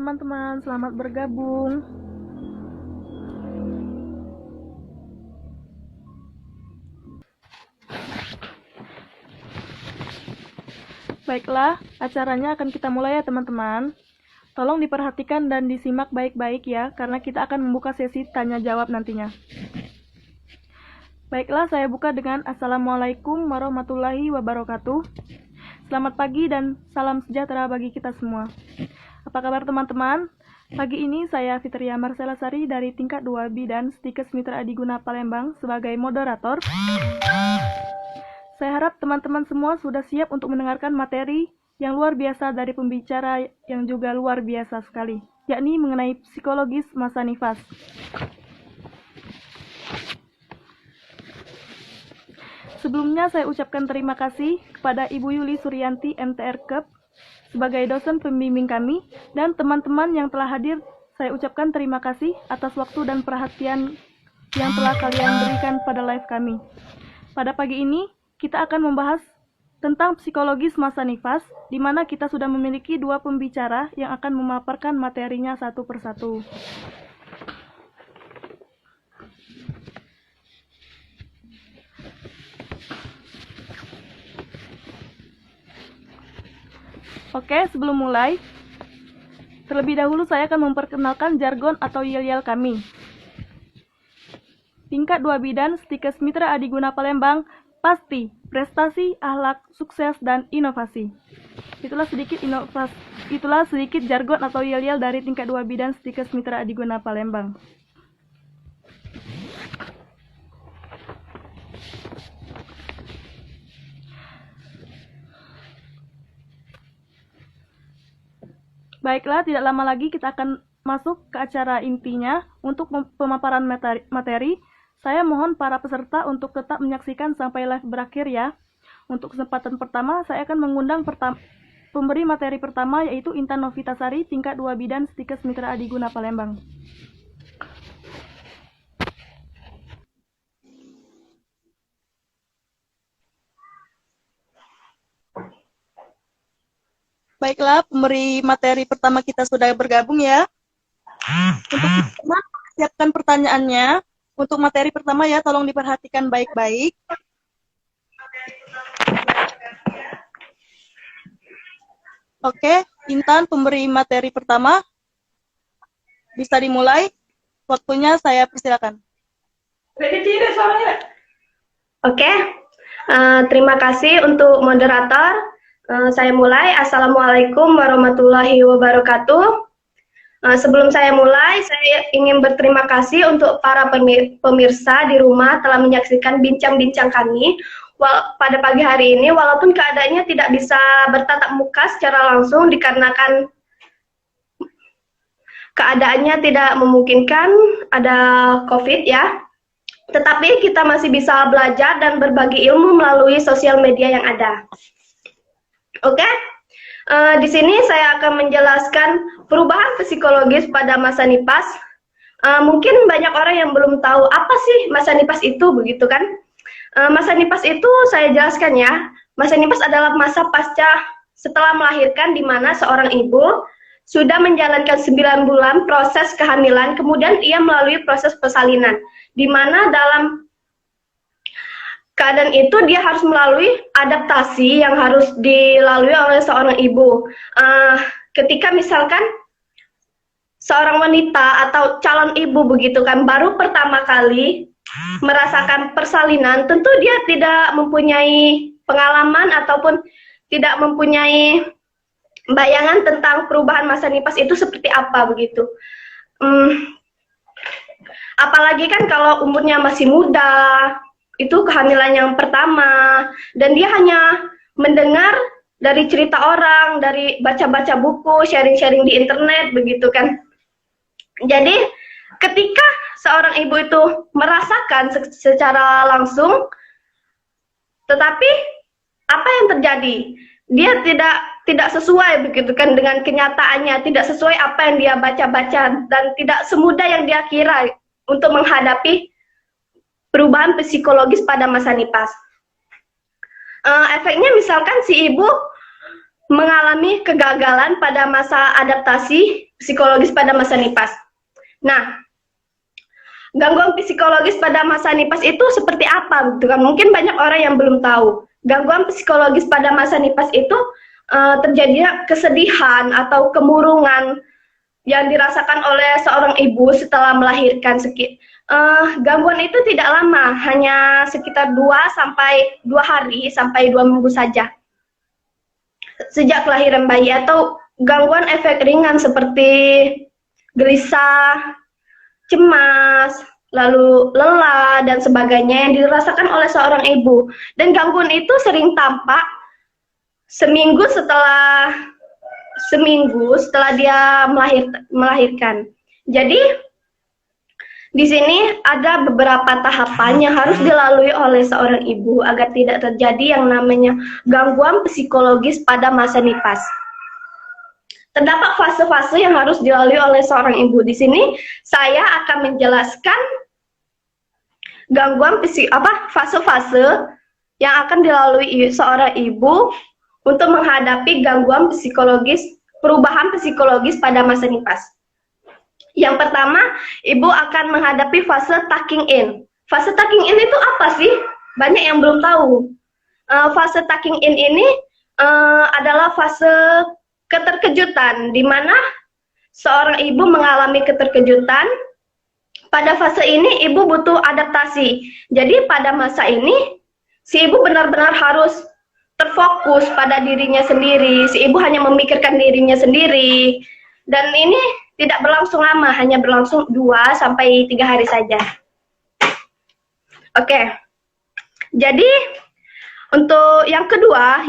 teman-teman, selamat bergabung. Baiklah, acaranya akan kita mulai ya teman-teman. Tolong diperhatikan dan disimak baik-baik ya, karena kita akan membuka sesi tanya-jawab nantinya. Baiklah, saya buka dengan Assalamualaikum warahmatullahi wabarakatuh. Selamat pagi dan salam sejahtera bagi kita semua. Apa kabar teman-teman? Pagi ini saya Fitria Marcella Sari dari tingkat 2 Bidan Stikes Mitra Adiguna Palembang sebagai moderator. Saya harap teman-teman semua sudah siap untuk mendengarkan materi yang luar biasa dari pembicara yang juga luar biasa sekali, yakni mengenai psikologis masa nifas. Sebelumnya saya ucapkan terima kasih kepada Ibu Yuli Suryanti MTR Kep sebagai dosen pembimbing kami dan teman-teman yang telah hadir. Saya ucapkan terima kasih atas waktu dan perhatian yang telah kalian berikan pada live kami. Pada pagi ini kita akan membahas tentang psikologis masa nifas, di mana kita sudah memiliki dua pembicara yang akan memaparkan materinya satu persatu. Oke, sebelum mulai, terlebih dahulu saya akan memperkenalkan jargon atau yel-yel kami. Tingkat 2 Bidan Stikes Mitra Adiguna Palembang, pasti prestasi, akhlak, sukses, dan inovasi. Itulah sedikit jargon atau yel-yel dari tingkat 2 Bidan Stikes Mitra Adiguna Palembang. Baiklah, tidak lama lagi kita akan masuk ke acara intinya. Untuk pemaparan materi, saya mohon para peserta untuk tetap menyaksikan sampai live berakhir ya. Untuk kesempatan pertama, saya akan mengundang pemberi materi pertama, yaitu Intan Novitasari, tingkat 2 Bidan Stikes Mitra Adiguna Palembang. Baiklah, pemberi materi pertama kita sudah bergabung ya. Untuk siapkan pertanyaannya. Untuk materi pertama ya, tolong diperhatikan baik-baik. Oke, Intan, pemberi materi pertama. Bisa dimulai. Waktunya saya persilakan. Oke, terima kasih untuk moderator. Saya mulai. Assalamualaikum warahmatullahi wabarakatuh. Sebelum saya mulai, saya ingin berterima kasih untuk para pemirsa di rumah telah menyaksikan bincang-bincang kami pada pagi hari ini, walaupun keadaannya tidak bisa bertatap muka secara langsung dikarenakan keadaannya tidak memungkinkan, ada COVID ya. Tetapi kita masih bisa belajar dan berbagi ilmu melalui sosial media yang ada. Oke, di sini saya akan menjelaskan perubahan psikologis pada masa nifas. Mungkin banyak orang yang belum tahu apa sih masa nifas itu, begitu kan? Masa nifas itu saya jelaskan ya. Masa nifas adalah masa pasca setelah melahirkan, di mana seorang ibu sudah menjalankan 9 bulan proses kehamilan, kemudian ia melalui proses persalinan, di mana dalam keadaan itu dia harus melalui adaptasi yang harus dilalui oleh seorang ibu. Ketika misalkan seorang wanita atau calon ibu begitu kan baru pertama kali merasakan persalinan, tentu dia tidak mempunyai pengalaman ataupun tidak mempunyai bayangan tentang perubahan masa nifas itu seperti apa begitu. Apalagi kan kalau umurnya masih muda, itu kehamilan yang pertama, dan dia hanya mendengar dari cerita orang, dari baca-baca buku, sharing-sharing di internet, begitu kan. Jadi, ketika seorang ibu itu merasakan secara langsung, tetapi apa yang terjadi? Dia tidak sesuai, begitu kan, dengan kenyataannya, tidak sesuai apa yang dia baca-baca, dan tidak semudah yang dia kira untuk menghadapi perubahan psikologis pada masa nifas. Efeknya misalkan si ibu mengalami kegagalan pada masa adaptasi psikologis pada masa nifas. Nah, gangguan psikologis pada masa nifas itu seperti apa? Gitu kan? Mungkin banyak orang yang belum tahu. Gangguan psikologis pada masa nifas itu terjadinya kesedihan atau kemurungan yang dirasakan oleh seorang ibu setelah melahirkan. Gangguan itu tidak lama, hanya sekitar 2 hari sampai 2 minggu saja sejak kelahiran bayi, atau gangguan efek ringan seperti gelisah, cemas, lalu lelah dan sebagainya yang dirasakan oleh seorang ibu. Dan gangguan itu sering tampak seminggu setelah dia melahirkan. Jadi di sini ada beberapa tahapan yang harus dilalui oleh seorang ibu agar tidak terjadi yang namanya gangguan psikologis pada masa nifas. Terdapat fase-fase yang harus dilalui oleh seorang ibu. Di sini saya akan menjelaskan fase-fase yang akan dilalui seorang ibu untuk menghadapi gangguan psikologis, perubahan psikologis pada masa nifas. Yang pertama, ibu akan menghadapi fase tucking in. Fase tucking in itu apa sih? Banyak yang belum tahu. Fase tucking in ini adalah fase keterkejutan, di mana seorang ibu mengalami keterkejutan. Pada fase ini, ibu butuh adaptasi. Jadi pada masa ini, si ibu benar-benar harus terfokus pada dirinya sendiri. Si ibu hanya memikirkan dirinya sendiri. Dan ini tidak berlangsung lama, hanya berlangsung 2-3 hari saja. Oke. Jadi untuk yang kedua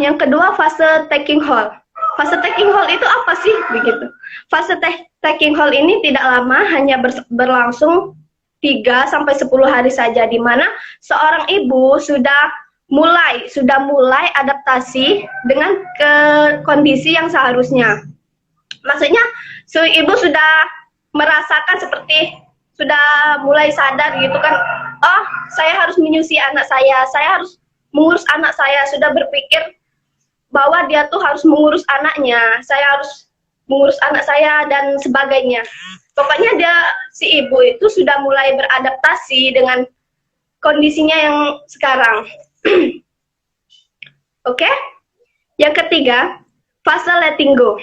fase taking hold. Fase taking hold itu apa sih? Begitu. Fase taking hold ini tidak lama, hanya berlangsung 3-10 hari saja, di mana seorang ibu sudah mulai adaptasi dengan kondisi yang seharusnya. Maksudnya, ibu sudah merasakan seperti sudah mulai sadar gitu kan, oh saya harus menyusui anak saya harus mengurus anak saya, sudah berpikir bahwa dia tuh harus mengurus anaknya, saya harus mengurus anak saya dan sebagainya. Pokoknya si ibu itu sudah mulai beradaptasi dengan kondisinya yang sekarang. Oke? Yang ketiga, fase letting go.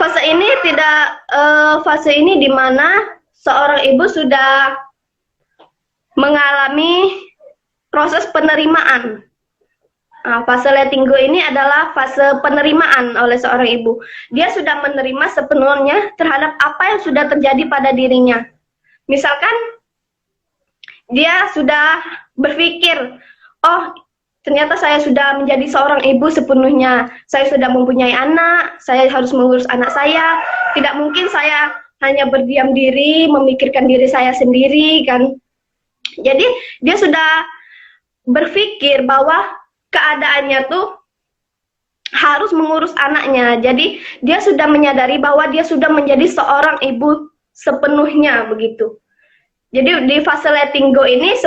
Fase ini di mana seorang ibu sudah mengalami proses penerimaan. Fase letting go ini adalah fase penerimaan oleh seorang ibu. Dia sudah menerima sepenuhnya terhadap apa yang sudah terjadi pada dirinya. Misalkan dia sudah berpikir, oh ternyata saya sudah menjadi seorang ibu sepenuhnya. Saya sudah mempunyai anak, saya harus mengurus anak saya. Tidak mungkin saya hanya berdiam diri, memikirkan diri saya sendiri kan. Jadi dia sudah berpikir bahwa keadaannya tuh harus mengurus anaknya. Jadi dia sudah menyadari bahwa dia sudah menjadi seorang ibu sepenuhnya begitu. Jadi di fase letting go ini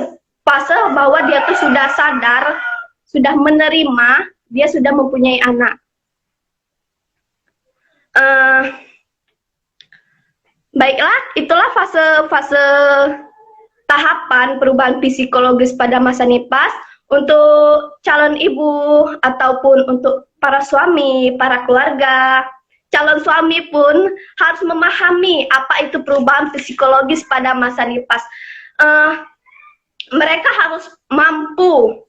fase bahwa dia tuh sudah sadar, sudah menerima, dia sudah mempunyai anak. Baiklah, itulah fase tahapan perubahan psikologis pada masa nifas. Untuk calon ibu ataupun untuk para suami, para keluarga, calon suami pun harus memahami apa itu perubahan psikologis pada masa nifas. Mereka harus mampu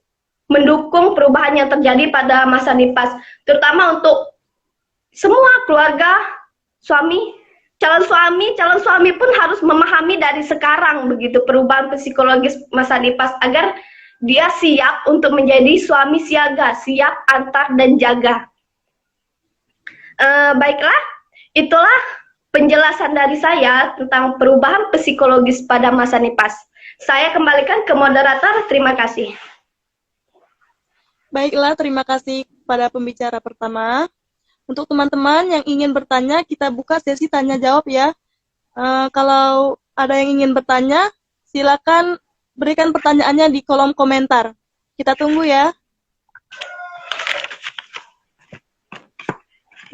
mendukung perubahan yang terjadi pada masa nifas, terutama untuk semua keluarga, calon suami pun harus memahami dari sekarang begitu perubahan psikologis masa nifas agar dia siap untuk menjadi suami siaga, siap antar dan jaga. Baiklah, itulah penjelasan dari saya tentang perubahan psikologis pada masa nifas. Saya kembalikan ke moderator, terima kasih. Baiklah, terima kasih pada pembicara pertama. Untuk teman-teman yang ingin bertanya, kita buka sesi tanya jawab ya. Kalau ada yang ingin bertanya, silakan berikan pertanyaannya di kolom komentar. Kita tunggu ya.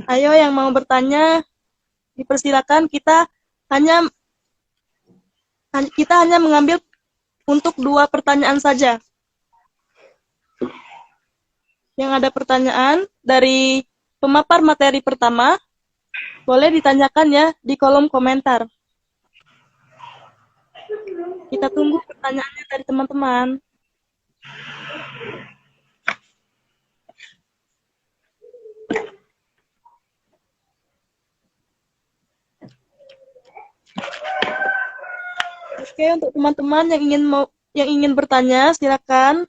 Ayo yang mau bertanya, dipersilakan kita hanya mengambil untuk 2 pertanyaan saja. Yang ada pertanyaan dari pemapar materi pertama, boleh ditanyakan ya di kolom komentar. Kita tunggu pertanyaannya dari teman-teman. Oke, untuk teman-teman yang ingin bertanya, silakan.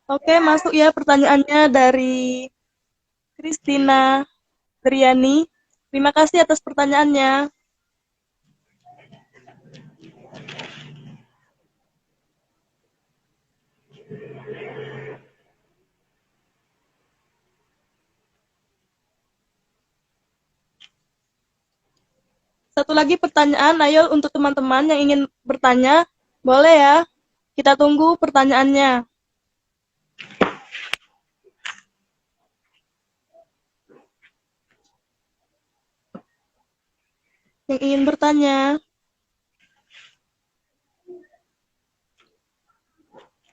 Oke, masuk ya pertanyaannya dari Christina Triani. Terima kasih atas pertanyaannya. Satu lagi pertanyaan, ayo untuk teman-teman yang ingin bertanya, boleh ya? Kita tunggu pertanyaannya. Yang ingin bertanya.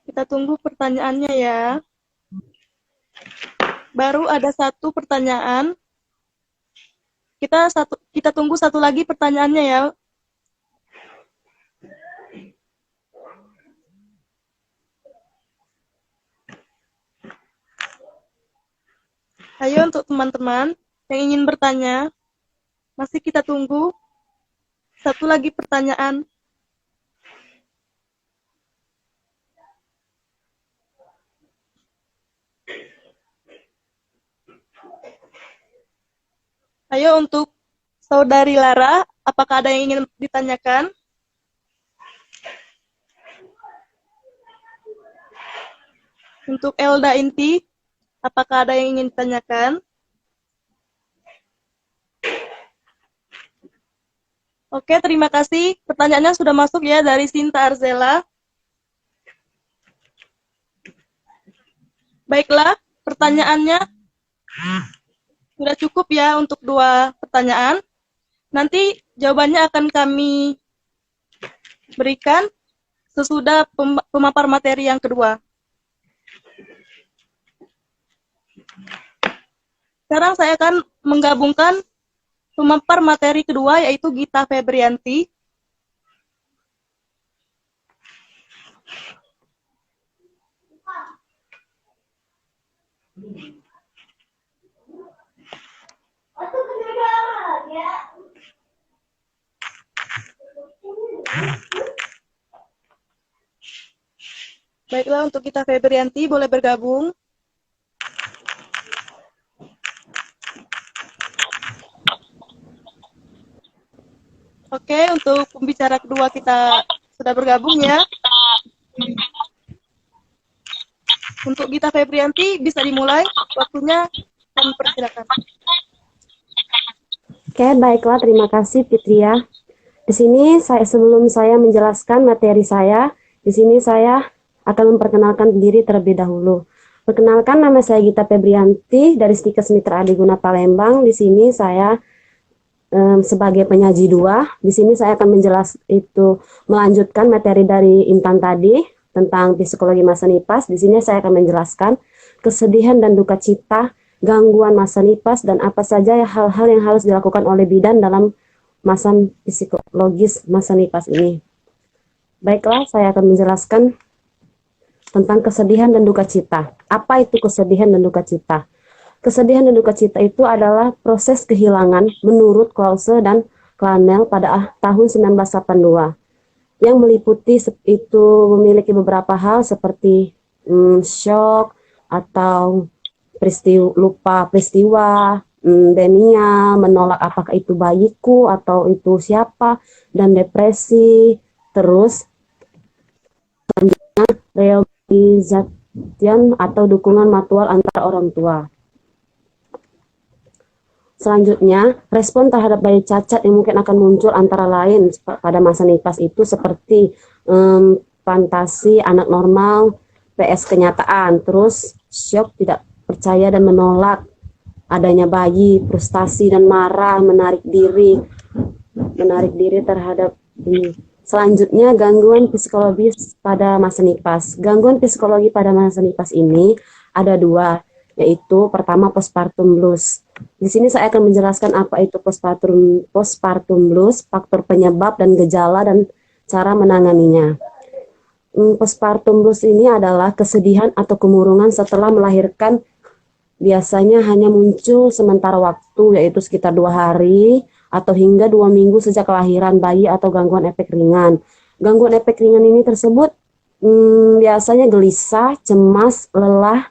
Kita tunggu pertanyaannya ya. Baru ada 1 pertanyaan. Kita tunggu 1 lagi pertanyaannya ya. Ayo untuk teman-teman yang ingin bertanya, masih kita tunggu 1 lagi pertanyaan. Ayo untuk Saudari Lara, apakah ada yang ingin ditanyakan? Untuk Elda Inti, apakah ada yang ingin ditanyakan? Oke, terima kasih. Pertanyaannya sudah masuk ya dari Sinta Arzela. Baiklah, pertanyaannya sudah cukup ya untuk 2 pertanyaan. Nanti jawabannya akan kami berikan sesudah pemapar materi yang kedua. Sekarang saya akan menggabungkan pemapar materi kedua, yaitu Gita Febrianti. Baiklah, untuk Gita Febrianti boleh bergabung. Oke, untuk pembicara kedua kita sudah bergabung ya. Untuk Gita Febrianti bisa dimulai, waktunya kami persilakan. Oke, baiklah, terima kasih Fitria. Di sini sebelum saya menjelaskan materi saya, di sini saya akan memperkenalkan diri terlebih dahulu. Perkenalkan, nama saya Gita Febrianti dari Stikes Mitra Adiguna Palembang. Di sini saya sebagai penyaji 2. Di sini saya akan melanjutkan materi dari Intan tadi tentang psikologi masa nipas. Di sini saya akan menjelaskan kesedihan dan duka cita, gangguan masa nipas, dan apa saja hal-hal yang harus dilakukan oleh bidan dalam masa psikologis masa nipas ini. Baiklah, saya akan menjelaskan tentang kesedihan dan duka cita. Apa itu kesedihan dan duka cita? Kesedihan dan duka cita itu adalah proses kehilangan menurut Krause dan Clanel pada tahun 1982. Yang meliputi itu memiliki beberapa hal seperti shock atau lupa peristiwa, denial, menolak apakah itu bayiku atau itu siapa, dan depresi. Terus realization atau dukungan mutual antara orang tua. Selanjutnya, respon terhadap bayi cacat yang mungkin akan muncul antara lain pada masa nipas itu seperti fantasi anak normal, PS kenyataan, terus shock, tidak percaya dan menolak, adanya bayi, frustasi dan marah, menarik diri terhadap ini. Selanjutnya, gangguan psikologis pada masa nipas. Gangguan psikologi pada masa nipas ini ada dua, yaitu pertama postpartum blues. Di sini saya akan menjelaskan apa itu postpartum blues, faktor penyebab dan gejala dan cara menanganinya. Postpartum blues ini adalah kesedihan atau kemurungan setelah melahirkan, biasanya hanya muncul sementara waktu, yaitu sekitar 2 hari atau hingga 2 minggu sejak kelahiran bayi atau gangguan efek ringan. Gangguan efek ringan ini tersebut biasanya gelisah, cemas, lelah,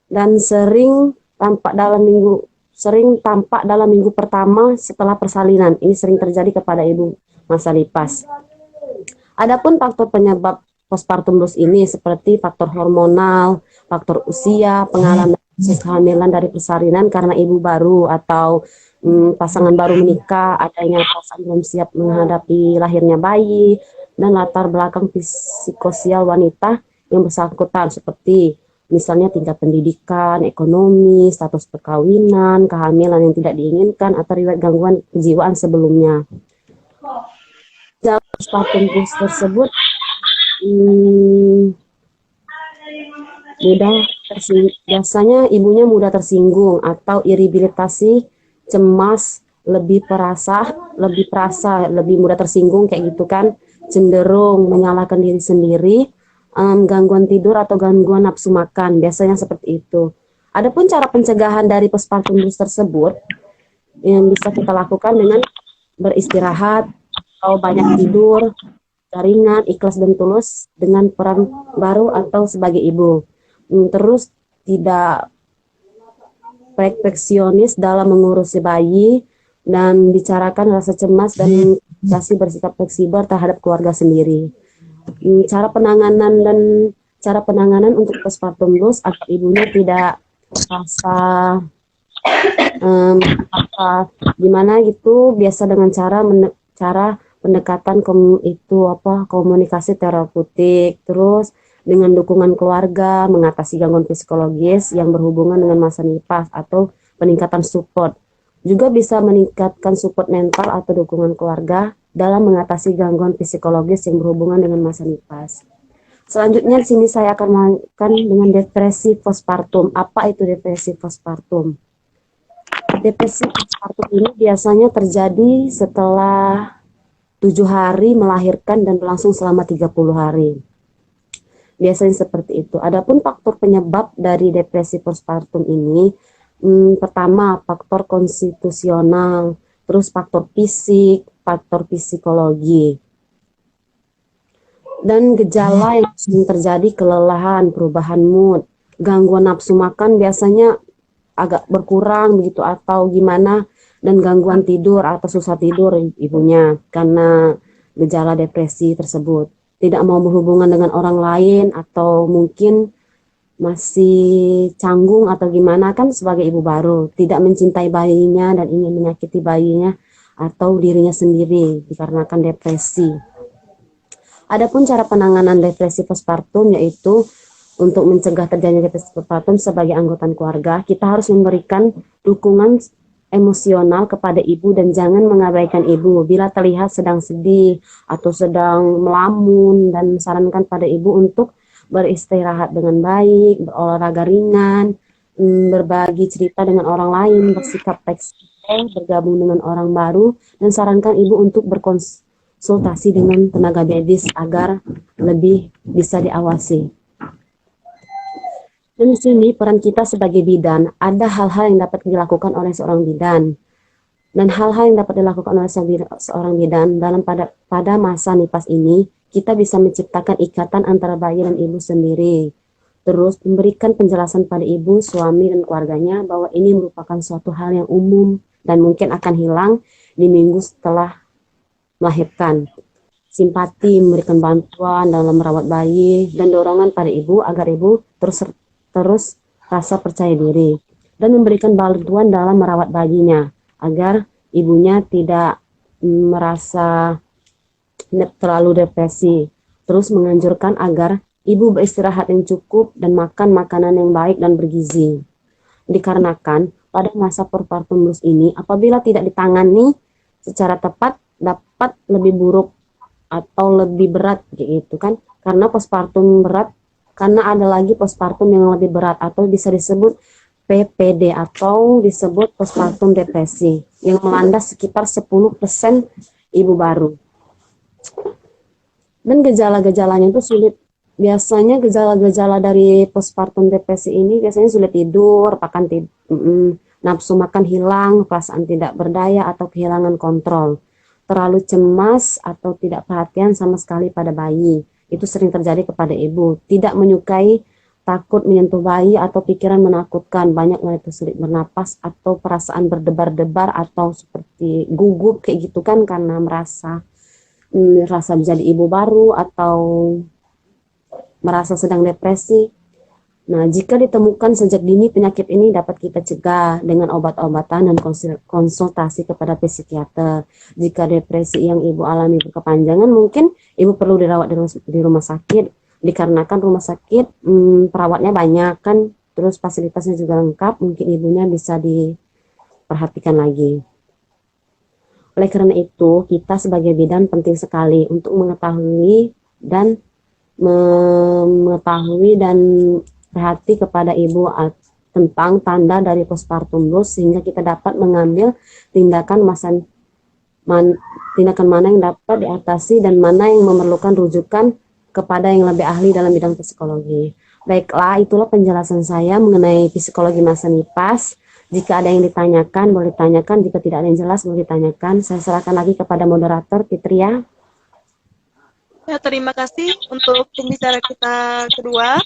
dan sering tampak dalam minggu pertama setelah persalinan. Ini sering terjadi kepada ibu masa nipas. Adapun faktor penyebab postpartum blues ini seperti faktor hormonal, faktor usia, pengalaman kehamilan dari persalinan karena ibu baru atau pasangan baru menikah, adanya perasaan belum siap menghadapi lahirnya bayi, dan latar belakang psikososial wanita yang bersangkutan seperti misalnya tingkat pendidikan, ekonomi, status perkawinan, kehamilan yang tidak diinginkan, atau riwayat gangguan kejiwaan sebelumnya. Dalam postpartum blues tersebut biasanya ibunya mudah tersinggung atau iribilitasi, cemas, lebih mudah tersinggung kayak gitu kan, cenderung menyalahkan diri sendiri, gangguan tidur atau gangguan nafsu makan, biasanya seperti itu. Adapun cara pencegahan dari postpartum blues tersebut yang bisa kita lakukan dengan beristirahat atau banyak tidur, ringan, ikhlas dan tulus dengan peran baru atau sebagai ibu. Terus tidak perfeksionis dalam mengurusi bayi dan bicarakan rasa cemas dan kasih bersikap fleksibel terhadap keluarga sendiri. Cara penanganan untuk postpartum blues agar ibunya tidak merasa gimana gitu, biasa dengan cara pendekatan komunikasi terapeutik, terus dengan dukungan keluarga, mengatasi gangguan psikologis yang berhubungan dengan masa nipas atau peningkatan support. Juga bisa meningkatkan support mental atau dukungan keluarga dalam mengatasi gangguan psikologis yang berhubungan dengan masa nipas. Selanjutnya di sini saya akan mengatakan dengan depresi postpartum. Apa itu depresi postpartum? Depresi postpartum ini biasanya terjadi setelah 7 hari melahirkan dan berlangsung selama 30 hari. Biasanya seperti itu. Adapun faktor penyebab dari depresi postpartum ini, pertama faktor konstitusional, terus faktor fisik, faktor psikologi. Dan gejala yang sering terjadi kelelahan, perubahan mood, gangguan nafsu makan biasanya agak berkurang begitu atau gimana, dan gangguan tidur atau susah tidur ibunya karena gejala depresi tersebut. Tidak mau berhubungan dengan orang lain atau mungkin masih canggung atau gimana kan sebagai ibu baru, tidak mencintai bayinya dan ingin menyakiti bayinya atau dirinya sendiri dikarenakan depresi. Adapun cara penanganan depresi postpartum yaitu untuk mencegah terjadinya depresi postpartum sebagai anggota keluarga, kita harus memberikan dukungan emosional kepada ibu dan jangan mengabaikan ibu bila terlihat sedang sedih atau sedang melamun, dan sarankan pada ibu untuk beristirahat dengan baik, berolahraga ringan, berbagi cerita dengan orang lain, bersikap fleksibel, bergabung dengan orang baru, dan sarankan ibu untuk berkonsultasi dengan tenaga medis agar lebih bisa diawasi. Dan di sini peran kita sebagai bidan, ada hal-hal yang dapat dilakukan oleh seorang bidan. Dan hal-hal yang dapat dilakukan oleh seorang bidan pada masa nipas ini, kita bisa menciptakan ikatan antara bayi dan ibu sendiri. Terus memberikan penjelasan pada ibu, suami, dan keluarganya bahwa ini merupakan suatu hal yang umum dan mungkin akan hilang di minggu setelah melahirkan. Simpati, memberikan bantuan dalam merawat bayi, dan dorongan pada ibu agar ibu terus rasa percaya diri, dan memberikan bantuan dalam merawat bayinya agar ibunya tidak merasa terlalu depresi. Terus menganjurkan agar ibu beristirahat yang cukup dan makan makanan yang baik dan bergizi. Dikarenakan pada masa postpartum blues ini apabila tidak ditangani secara tepat dapat lebih buruk atau lebih berat gitu kan, karena postpartum berat, karena ada lagi postpartum yang lebih berat atau bisa disebut PPD atau disebut postpartum depresi yang melanda sekitar 10% ibu baru. Dan gejala-gejalanya itu sulit. Biasanya gejala-gejala dari postpartum depresi ini biasanya sulit tidur, nafsu makan hilang, perasaan tidak berdaya atau kehilangan kontrol, terlalu cemas atau tidak perhatian sama sekali pada bayi. Itu sering terjadi kepada ibu. Tidak menyukai, takut menyentuh bayi atau pikiran menakutkan, banyak wanita sulit bernapas atau perasaan berdebar-debar atau seperti gugup kayak gitu kan, karena merasa menjadi ibu baru atau merasa sedang depresi. Nah, jika ditemukan sejak dini, penyakit ini dapat kita cegah dengan obat-obatan dan konsultasi kepada psikiater. Jika depresi yang ibu alami berkepanjangan, mungkin ibu perlu dirawat di rumah sakit, dikarenakan rumah sakit perawatnya banyak kan, terus fasilitasnya juga lengkap, mungkin ibunya bisa diperhatikan lagi. Oleh karena itu, kita sebagai bidan penting sekali untuk mengetahui dan perhati kepada ibu tentang tanda dari postpartum blues, sehingga kita dapat mengambil tindakan mana yang dapat diatasi dan mana yang memerlukan rujukan kepada yang lebih ahli dalam bidang psikologi. Baiklah, itulah penjelasan saya mengenai psikologi masa nifas. Jika ada yang ditanyakan, boleh tanyakan. Jika tidak ada yang jelas, boleh ditanyakan. Saya serahkan lagi kepada moderator, Fitria. Ya, terima kasih untuk pembicara kita kedua.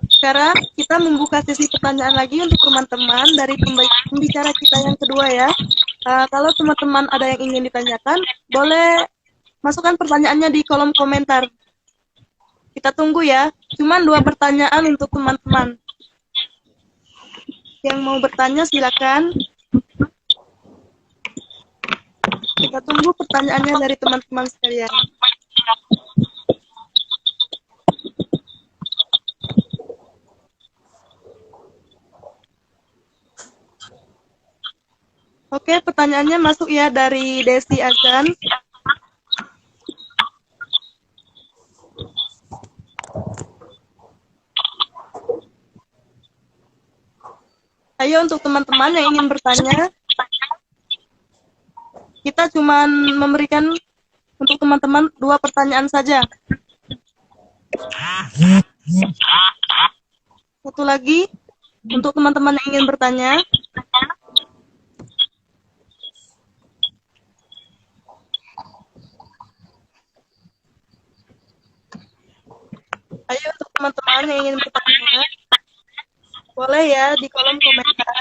Sekarang kita membuka sesi pertanyaan lagi untuk teman-teman dari pembicara kita yang kedua ya. Kalau teman-teman ada yang ingin ditanyakan, boleh masukkan pertanyaannya di kolom komentar. Kita tunggu ya. Cuman 2 pertanyaan untuk teman-teman. Yang mau bertanya silakan. Kita tunggu pertanyaannya dari teman-teman sekalian. Oke, pertanyaannya masuk ya dari Desi Azan. Ayo untuk teman-teman yang ingin bertanya, kita cuma memberikan untuk teman-teman 2 pertanyaan saja. Satu lagi, untuk teman-teman yang ingin bertanya, ayo untuk teman-teman yang ingin bertanya, boleh ya di kolom komentar.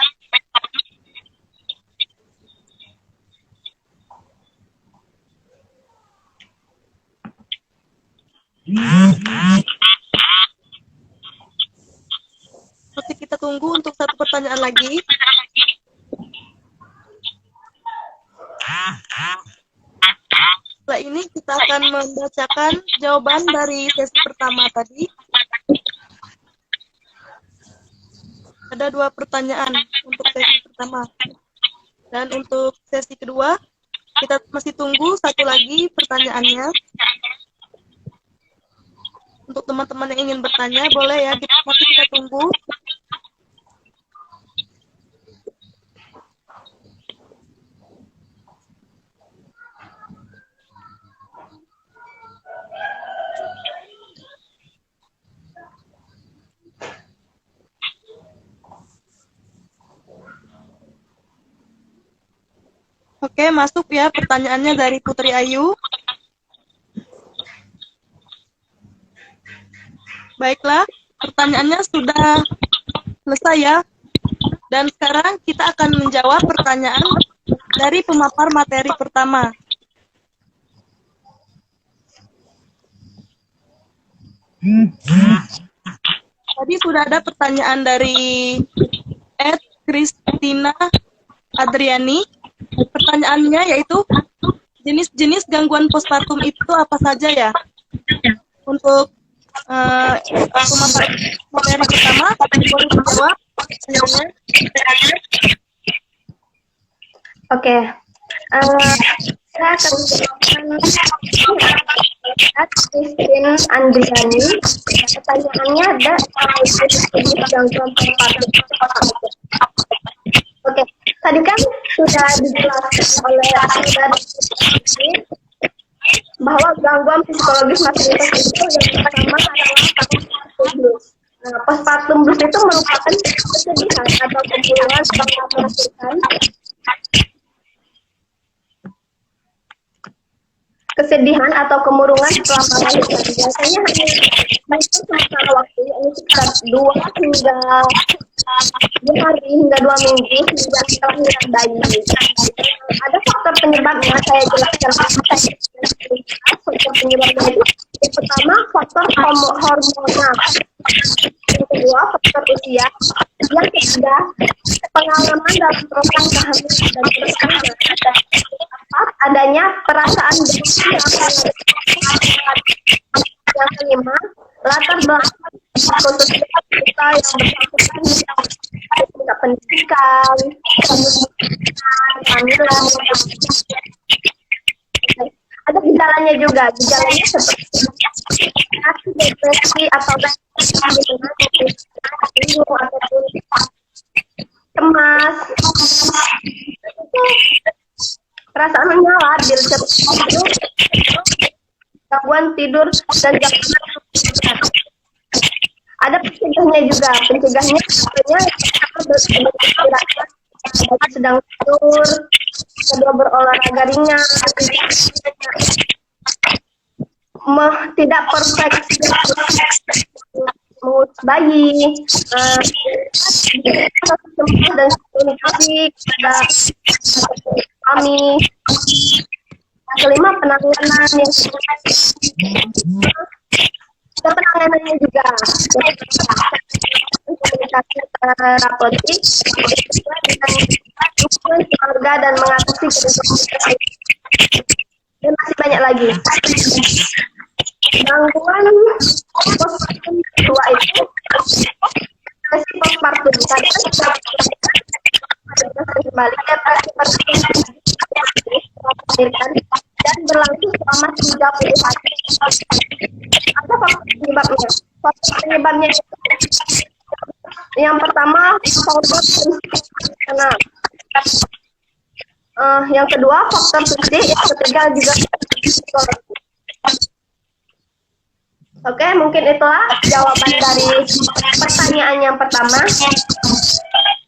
Oke, kita tunggu untuk 1 pertanyaan lagi. Setelah ini kita akan membacakan jawaban dari sesi pertama tadi. Ada 2 pertanyaan untuk sesi pertama. Dan untuk sesi kedua, kita masih tunggu 1 lagi pertanyaannya. Untuk teman-teman yang ingin bertanya, boleh ya, masih kita tunggu. Oke, masuk ya pertanyaannya dari Putri Ayu. Baiklah, pertanyaannya sudah selesai ya. Dan sekarang kita akan menjawab pertanyaan dari pemapar materi pertama. Tadi sudah ada pertanyaan dari @Kristina Adriani. Pertanyaannya yaitu, jenis-jenis gangguan postpartum itu apa saja ya? Untuk pemapar materi pertama, boleh dijawab. materinya. Oke. Saya akan menjawabkan Christine Andriani. Pertanyaannya ada gangguan pernapasan. Oke, tadi kan sudah dijelaskan oleh saudara bahwa gangguan psikologis maternity itu yang pertama adalah postpartum blues. Nah, postpartum blues itu merupakan kesedihan atau kebingungan setelah melahirkan, kesedihan atau kemurungan setelah melahirkan. Biasanya hanya itu sementara waktu, yaitu sekitar 2 hingga 2 hari hingga 2 minggu hingga kelahiran bayi. Ada faktor penyebabnya, saya jelaskan. Faktor penyebabnya itu yang pertama faktor hormonal, yang kedua faktor usia, yang ketiga pengalaman dalam proses kehamilan dan persalinan, adanya perasaan benci, yang kelima latar belakang khusus kita yang bersangkutan tingkat pendidikan, kehamilan. Ada gejalanya juga, gejalanya seperti depresi atau bingung ataupun cemas, perasaan menyala, gangguan tidur dan gangguan. Ada pencegahnya juga, pencegahnya sedang tidur, kedua berolahraga ringan, tidak perfect mengurus bayi, dan komunikasi pada kami. Yang kelima penanganan yang ada penanganannya juga, komunikasi terapeutik dengan dukungan keluarga dan mengatasi kebutuhan, dan masih banyak lagi. Gangguan postpartum kedua itu depresi postpartum, kembali dan berlangsung selama 30 hari. Apa faktor penyebabnya? Faktor penyebabnya yang pertama faktor karena yang kedua faktor fisik, yang ketiga juga psikologi. Oke, mungkin itulah jawaban dari pertanyaan yang pertama.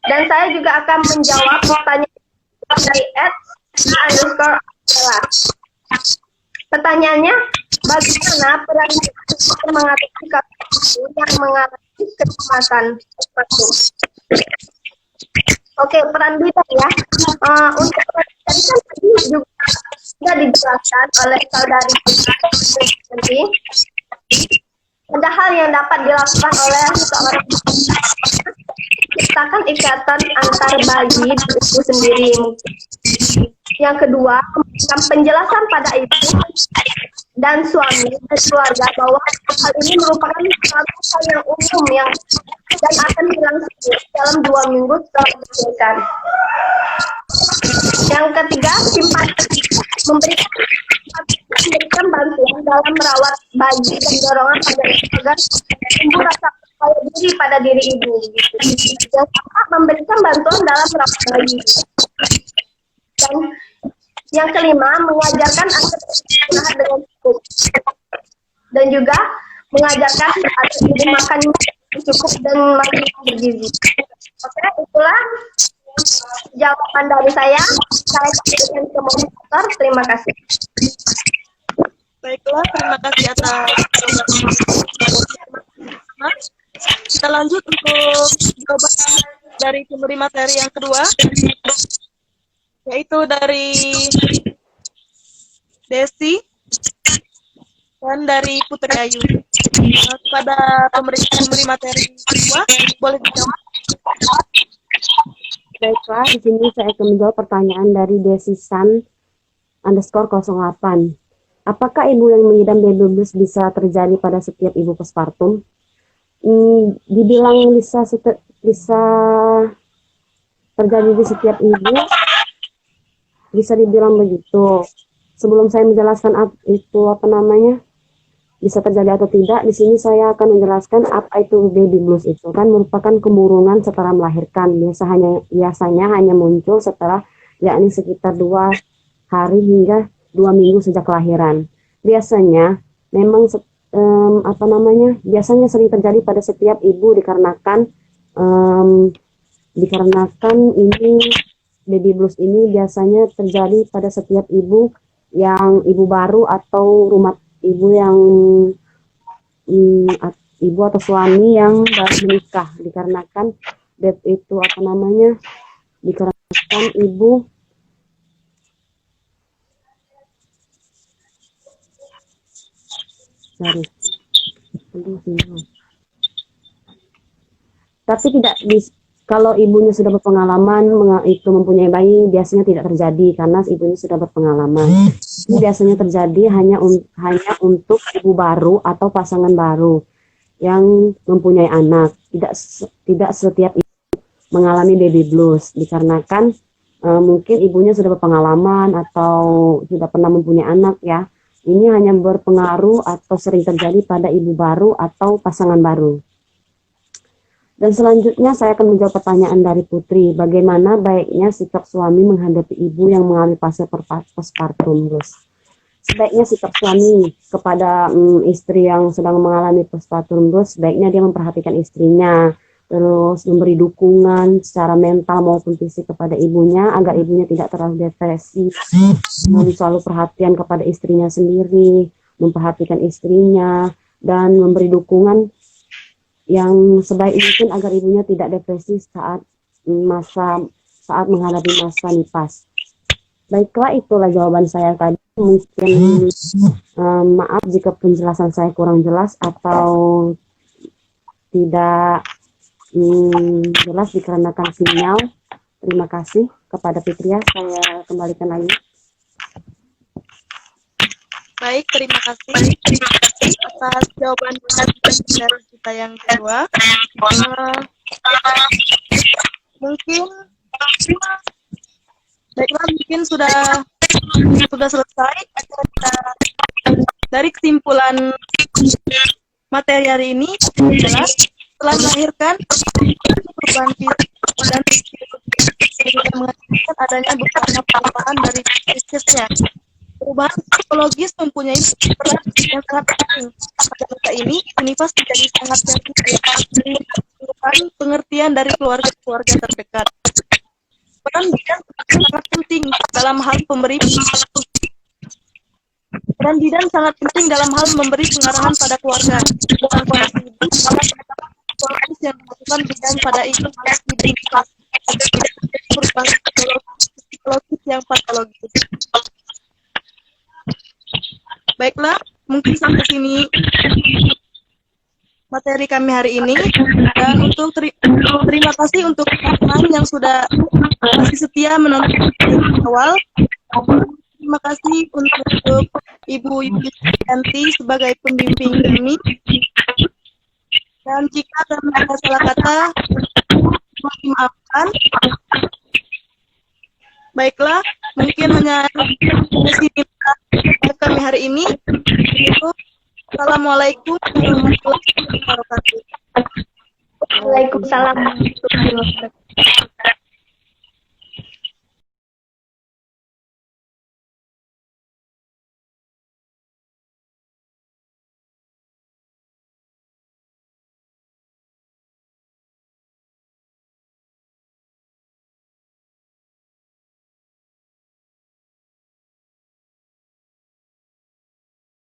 Dan saya juga akan menjawab pertanyaan dari @_Ella. Pertanyaannya, bagaimana peran mengatasi kasus yang mengalami kecemasan postpartum? Oke, peran bidan ya. Untuk peran bidan kan tadi juga sudah dijelaskan oleh saudari nanti. Ada hal yang dapat dilakukan oleh seorang menciptakan ikatan antar bayi dan ibu sendiri. Yang kedua, memberikan penjelasan pada ibu dan suami dan keluarga bahwa hal ini merupakan suatu hal yang umum yang dan akan hilang dalam 2 minggu setelah melahirkan. Yang ketiga, memberikan bantuan dalam merawat bayi dan dorongan agar tumbuh rasa percaya diri pada diri ibu. Yang keempat, memberikan bantuan dalam merawat bayi. Dan yang kelima, mengajarkan agar istirahat dengan cukup. Dan juga mengajarkan agar ibu makan cukup dan makan bergizi. Oke, itulah jawaban dari saya. Saya berikan ke moderator. Terima kasih. Baiklah, terima kasih atas kita lanjut untuk jawaban dari pemberi materi yang kedua, yaitu dari Desi dan dari Putri Ayu. Kepada pemberi materi kedua, boleh dijawab. Baiklah, di sini saya akan menjawab pertanyaan dari Desisan _08. Apakah ibu yang mengidam baby blues bisa terjadi pada setiap ibu postpartum? Dibilang bisa bisa terjadi di setiap ibu, bisa dibilang begitu. Sebelum saya menjelaskan itu apa namanya, bisa terjadi atau tidak, di sini saya akan menjelaskan apa itu baby blues. Itu kan merupakan kemurungan setelah melahirkan. Biasanya hanya muncul setelah yakni sekitar 2 hari hingga 2 minggu sejak kelahiran. Biasanya memang biasanya sering terjadi pada setiap ibu dikarenakan ini baby blues ini biasanya terjadi pada setiap ibu yang ibu baru atau rumah ibu yang ibu atau suami yang baru menikah, dikarenakan dikarenakan ibu tapi tidak kalau ibunya sudah berpengalaman itu mempunyai bayi, biasanya tidak terjadi karena ibunya sudah berpengalaman. Ini biasanya terjadi hanya untuk ibu baru atau pasangan baru yang mempunyai anak. Tidak setiap ibu mengalami baby blues dikarenakan mungkin ibunya sudah berpengalaman atau sudah pernah mempunyai anak ya. Ini hanya berpengaruh atau sering terjadi pada ibu baru atau pasangan baru. Dan selanjutnya saya akan menjawab pertanyaan dari Putri, bagaimana baiknya sikap suami menghadapi ibu yang mengalami fase postpartum blues. Sebaiknya sikap suami kepada istri yang sedang mengalami postpartum blues, sebaiknya dia memperhatikan istrinya, terus memberi dukungan secara mental maupun fisik kepada ibunya agar ibunya tidak terlalu depresi, selalu perhatian kepada istrinya sendiri, memperhatikan istrinya, dan memberi dukungan yang sebaik mungkin agar ibunya tidak depresi saat menghadapi masa nifas. Baiklah, itulah jawaban saya tadi. Mungkin maaf jika penjelasan saya kurang jelas atau tidak jelas dikarenakan sinyal. Terima kasih kepada Fitria, saya kembalikan lagi. Baik, terima kasih atas jawaban dari kita yang kedua. Mungkin sudah selesai dari kesimpulan materi hari ini adalah setelah melahirkan perubahan fisik dan mengakibatkan adanya beberapa perubahan dari fisiknya. Perubahan psikologis mempunyai peran yang sangat penting. Pada masa ini, nifas menjadi sangat sensitif memerlukan pengertian dari keluarga-keluarga terdekat. Peran bidan sangat penting dalam hal memberi pengarahan pada keluarga. Bukan kondisi ibu, malah proses yang dilakukan bidan pada ibu harus diberikan agar tidak terjadi perubahan psikologis yang patologis. Baiklah, mungkin sampai sini materi kami hari ini. Dan untuk terima kasih untuk teman-teman yang sudah masih setia menonton dari awal. Terima kasih untuk Ibu Yulianti sebagai pembimbing kami. Dan jika ada salah kata, mohon dimaafkan. Baiklah, mungkin hanya sini kami hari ini. Assalamualaikum warahmatullahi wabarakatuh. Waalaikumsalam warahmatullahi wabarakatuh.